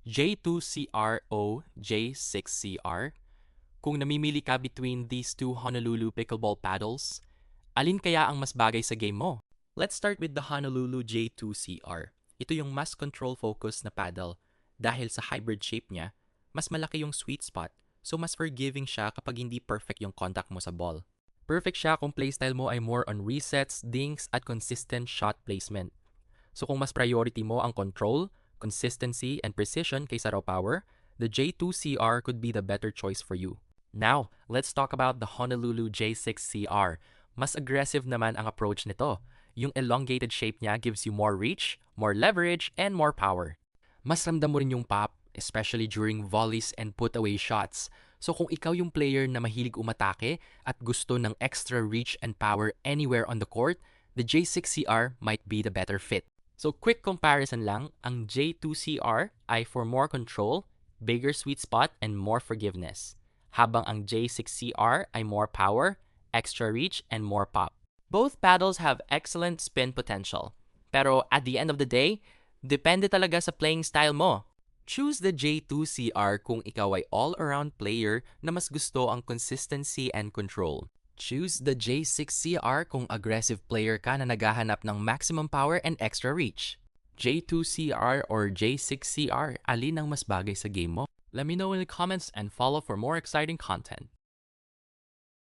J2CR o J6CR? Kung namimili ka between these two Honolulu pickleball paddles, alin kaya ang mas bagay sa game mo? Let's start with the Honolulu J2CR. Ito yung mas control-focused na paddle. Dahil sa hybrid shape niya, mas malaki yung sweet spot, so mas forgiving siya kapag hindi perfect yung contact mo sa ball. Perfect siya kung playstyle mo ay more on resets, dinks, at consistent shot placement. So kung mas priority mo ang control, consistency, and precision kaysa raw power, the J2CR could be the better choice for you. Now, let's talk about the Honolulu J6CR. Mas aggressive naman ang approach nito. Yung elongated shape niya gives you more reach, more leverage, and more power. Mas ramdam mo rin yung pop, especially during volleys and put-away shots. So kung ikaw yung player na mahilig umatake at gusto ng extra reach and power anywhere on the court, the J6CR might be the better fit. So quick comparison lang, ang J2CR ay for more control, bigger sweet spot, and more forgiveness. Habang ang J6CR ay more power, extra reach, and more pop. Both paddles have excellent spin potential. Pero at the end of the day, depende talaga sa playing style mo. Choose the J2CR kung ikaw ay all-around player na mas gusto ang consistency and control. Choose the J6CR kung aggressive player ka na naghahanap ng maximum power and extra reach. J2CR or J6CR, alin ang mas bagay sa game mo? Let me know in the comments and follow for more exciting content.